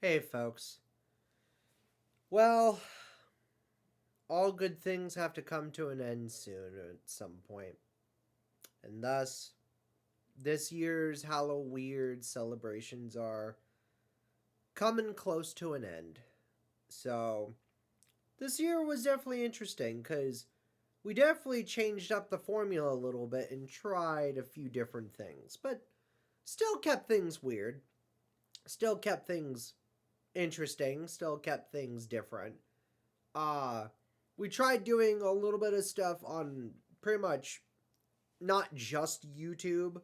Hey, folks. Well, all good things have to come to an end soon at some point. And thus, this year's HalloWeird celebrations are coming close to an end. So, this year was definitely interesting because we definitely changed up the formula a little bit and tried a few different things, but still kept things weird, still kept things interesting, still kept things different. Uh, we tried doing a little bit of stuff on pretty much not just YouTube,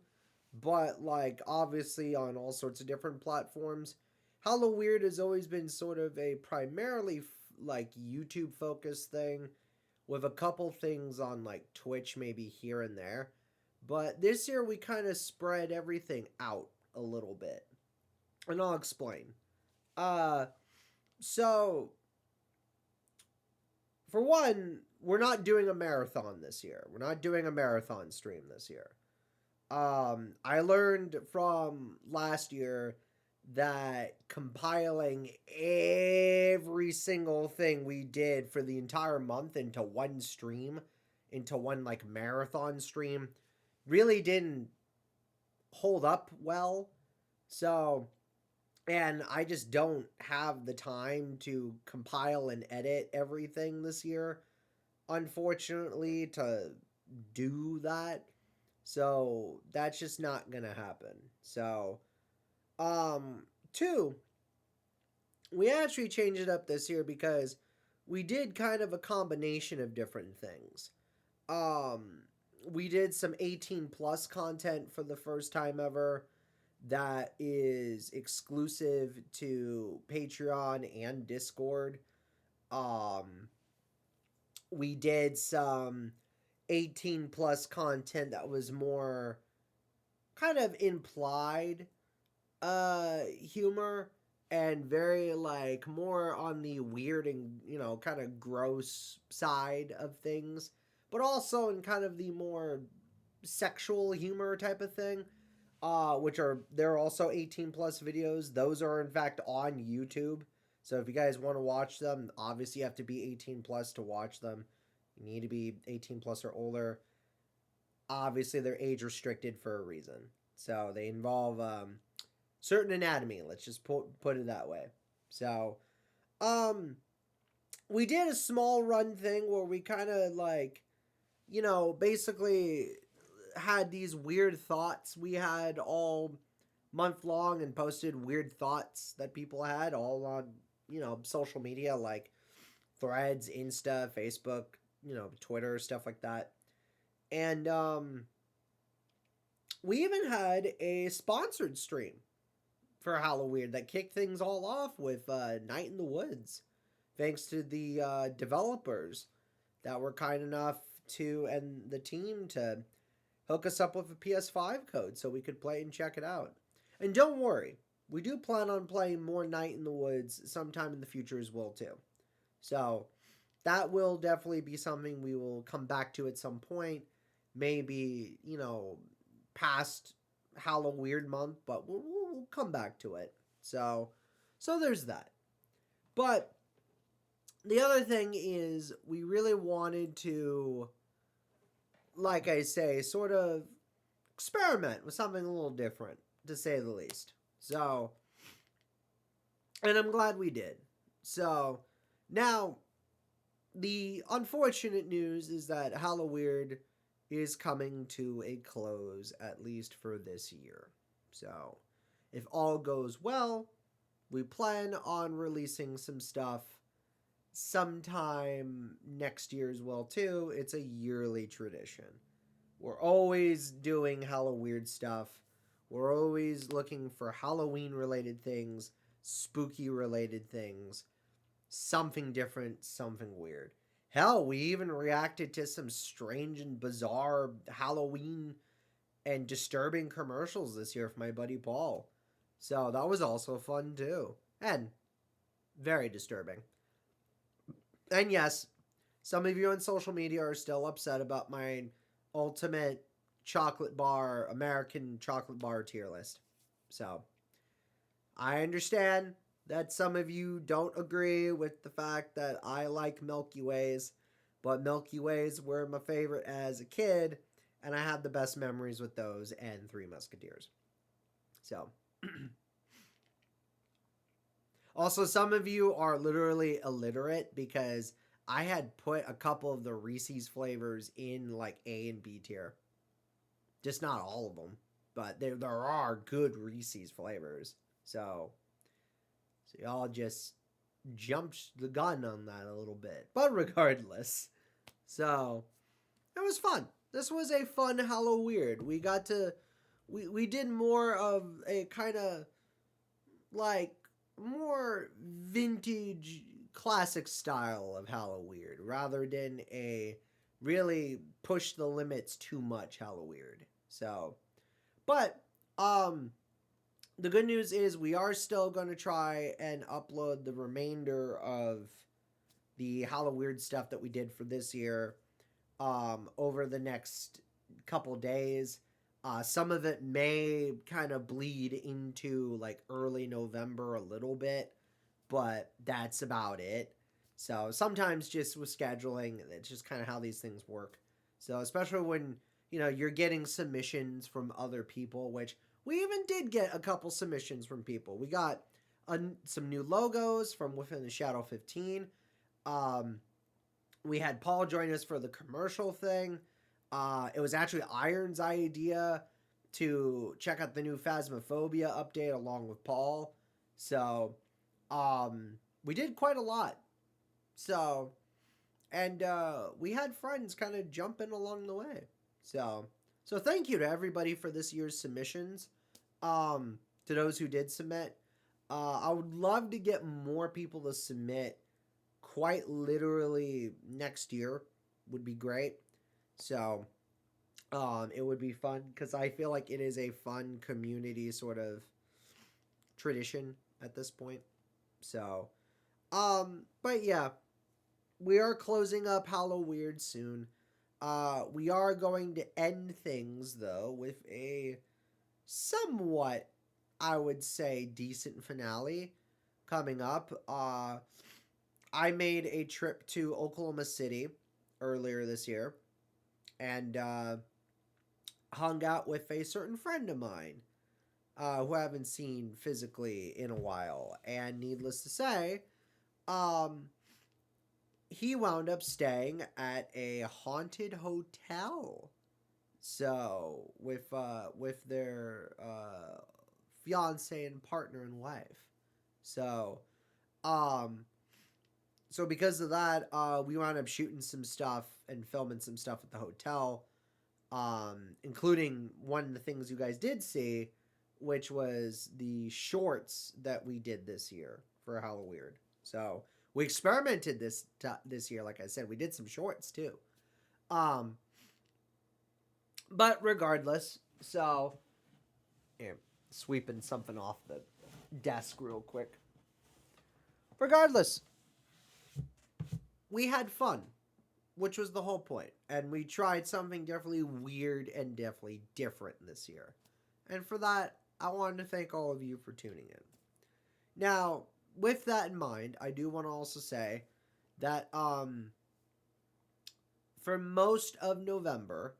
but like obviously on all sorts of different platforms. HalloWeird has always been sort of a primarily like YouTube focused thing with a couple things on like Twitch maybe here and there. But this year we kind of spread everything out a little bit. And I'll explain. Uh so for one, we're not doing a marathon this year. We're not doing a marathon stream this year. I learned from last year that compiling every single thing we did for the entire month into one stream, into one like marathon stream, really didn't hold up well. So, and I just don't have the time to compile and edit everything this year, unfortunately, to do that. So that's just not gonna happen. So, two, we actually changed it up this year because we did kind of a combination of different things. Um, we did some 18 plus content for the first time ever that is exclusive to Patreon and Discord. Um, we did some 18 plus content that was more kind of implied humor and very like more on the weird and kind of gross side of things, but also in kind of the more sexual humor type of thing, which are there are also 18 plus videos. Those are in fact on YouTube. So if you guys want to watch them, obviously you have to be 18 plus to watch them. You need to be 18 plus or older. Obviously they're age restricted for a reason. So they involve certain anatomy, let's just put it that way. So, um we did a small run thing where we kind of like, basically had these weird thoughts we had all month long and posted weird thoughts that people had all on, social media like Threads, Insta, Facebook, Twitter, stuff like that. And we even had a sponsored stream for HalloWeird that kicked things all off with Night in the Woods, thanks to the developers that were kind enough to and the team to hook us up with a PS5 code so we could play and check it out. And don't worry, we do plan on playing more Night in the Woods sometime in the future as well too. So that will definitely be something we will come back to at some point. Maybe, past HalloWeird month, but we'll come back to it. So there's that. But the other thing is we really wanted to, like I say, sort of experiment with something a little different, to say the least. So, and I'm glad we did. So, now the unfortunate news is that HalloWeird is coming to a close, at least for this year. So, if all goes well, we plan on releasing some stuff sometime next year as well too. It's a yearly tradition. We're always doing HalloWeird stuff. We're always looking for Halloween related things, spooky related things, something different, something weird. Hell, we even reacted to some strange and bizarre Halloween and disturbing commercials this year for my buddy Paul. So that was also fun too. And very disturbing. And yes, some of you on social media are still upset about my ultimate chocolate bar, American chocolate bar tier list. So I understand that some of you don't agree with the fact that I like Milky Ways, but Milky Ways were my favorite as a kid, and I had the best memories with those and Three Musketeers. So, also, some of you are literally illiterate because I had put a couple of the Reese's flavors in like A and B tier. Just not all of them, but there are good Reese's flavors. So y'all just jumped the gun on that a little bit. But regardless, so it was fun. This was a fun HalloWeird. We did more of a kind of like more vintage classic style of HalloWeird rather than a really push the limits too much HalloWeird. So, but the good news is we are still going to try and upload the remainder of the HalloWeird stuff that we did for this year over the next couple days. Some of it may kind of bleed into like early November a little bit, but that's about it. So sometimes just with scheduling, it's just kind of how these things work. So especially when, you're getting submissions from other people, which we even did get a couple submissions from people. We got some new logos from Within the Shadow 15. We had Paul join us for the commercial thing. It was actually Iron's idea to check out the new Phasmophobia update along with Paul. So, we did quite a lot. So, and we had friends kind of jumping along the way. So thank you to everybody for this year's submissions. To those who did submit, I would love to get more people to submit. Quite literally next year would be great. So, it would be fun because I feel like it is a fun community sort of tradition at this point. So, but yeah, we are closing up HalloWeird soon. We are going to end things though with a somewhat, I would say, decent finale coming up. I made a trip to Oklahoma City earlier this year and hung out with a certain friend of mine who I haven't seen physically in a while. And needless to say, he wound up staying at a haunted hotel. So with their fiance and partner and wife. So um so because of that, we wound up shooting some stuff and filming some stuff at the hotel, including one of the things you guys did see, which was the shorts that we did this year for HalloWeird. So we experimented this year, like I said, we did some shorts too. Um, but regardless, so yeah, sweeping something off the desk real quick. Regardless, we had fun, which was the whole point. And we tried something definitely weird and definitely different this year. And for that, I wanted to thank all of you for tuning in. Now, with that in mind, I do want to also say that for most of November,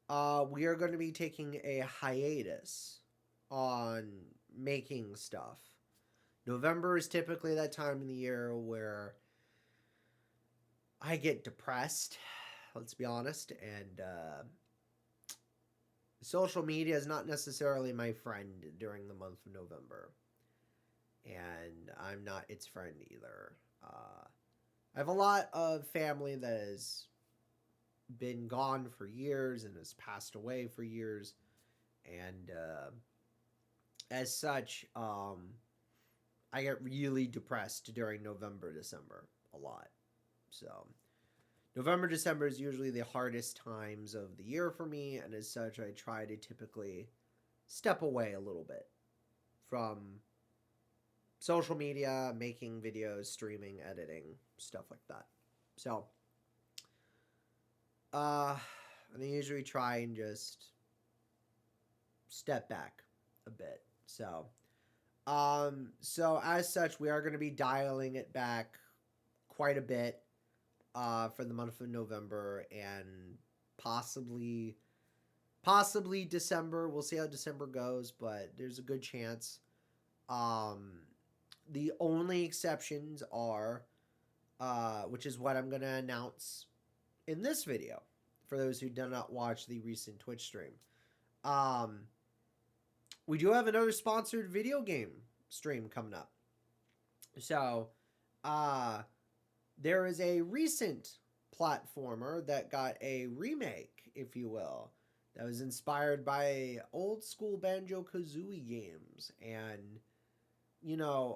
we are going to be taking a hiatus on making stuff. November is typically that time of the year where I get depressed, let's be honest, and social media is not necessarily my friend during the month of November. And I'm not its friend either. I have a lot of family that has been gone for years and has passed away for years. And as such, I get really depressed during November, December a lot. So November, December is usually the hardest times of the year for me, and as such, I try to typically step away a little bit from social media, making videos, streaming, editing, stuff like that. So, and I usually try and just step back a bit. So, So as such, we are going to be dialing it back quite a bit for the month of November and possibly possibly December. We'll see how December goes, but there's a good chance. Um, the only exceptions are, which is what I'm going to announce in this video for those who do not watch the recent Twitch stream. Um, we do have another sponsored video game stream coming up. So, uh, there is a recent platformer that got a remake, if you will, that was inspired by old school Banjo Kazooie games. And,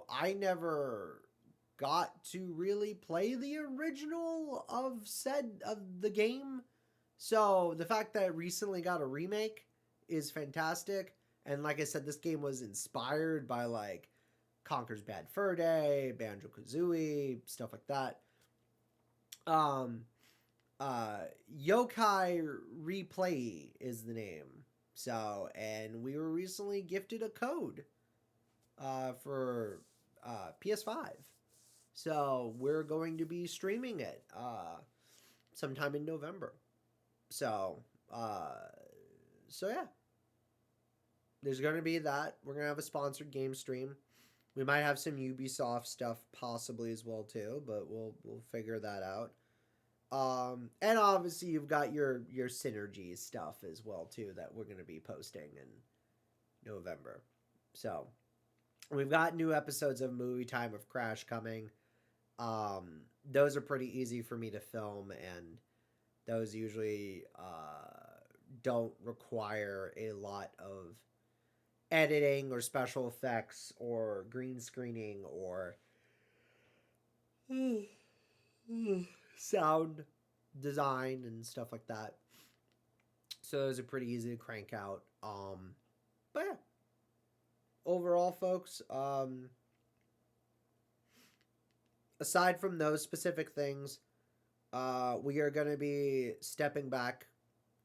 I never got to really play the original of the game. So the fact that it recently got a remake is fantastic. And like I said, this game was inspired by like Conker's Bad Fur Day, Banjo Kazooie, stuff like that. Um, Yokai Replay is the name. So, and we were recently gifted a code for PS5. So we're going to be streaming it sometime in November. So, so yeah, there's going to be that. We're going to have a sponsored game stream. We might have some Ubisoft stuff possibly as well too, but we'll figure that out. And obviously you've got your synergy stuff as well too that we're going to be posting in November. So we've got new episodes of Movie Time with Crash coming. Those are pretty easy for me to film, and those usually don't require a lot of editing or special effects or green screening or sound design and stuff like that. So those are pretty easy to crank out. But yeah, overall, folks, aside from those specific things, we are going to be stepping back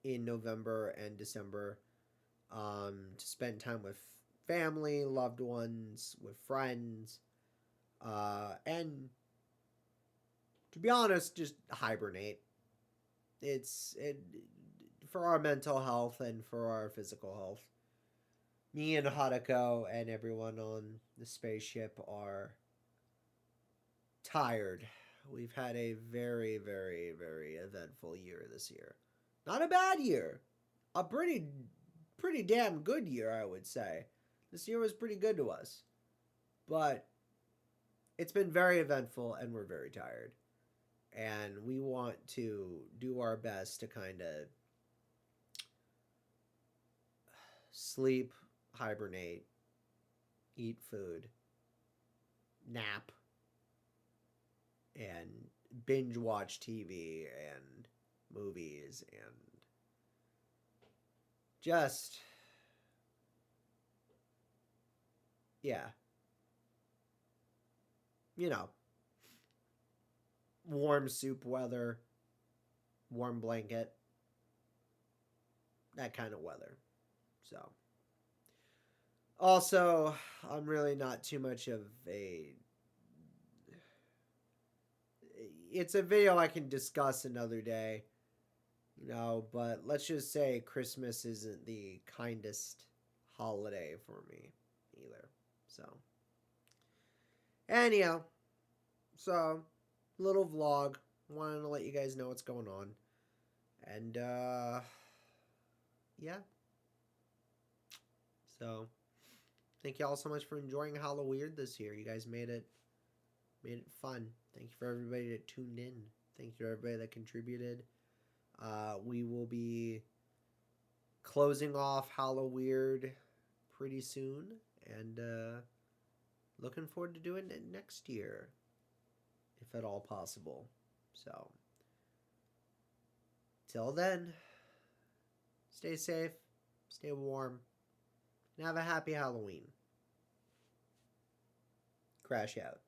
in November and December to spend time with family, loved ones, with friends, and to be honest, just hibernate. It's for our mental health and for our physical health. Me and Hadako and everyone on the spaceship are tired. We've had a very, very, very eventful year this year. Not a bad year. A pretty damn good year, I would say. This year was pretty good to us. But it's been very eventful and we're very tired. And we want to do our best to kind of sleep, hibernate, eat food, nap, and binge watch TV and movies and just, yeah, warm soup weather, warm blanket, that kind of weather. So, also, I'm really not too much of a. It's a video I can discuss another day, but let's just say Christmas isn't the kindest holiday for me either. So, anyhow, so little vlog. Wanted to let you guys know what's going on. And yeah. So thank you all so much for enjoying HalloWeird this year. You guys made it fun. Thank you for everybody that tuned in. Thank you to everybody that contributed. We will be closing off HalloWeird pretty soon, and looking forward to doing it next year, if at all possible. So, till then, stay safe, stay warm, and have a happy Halloween. Crash out.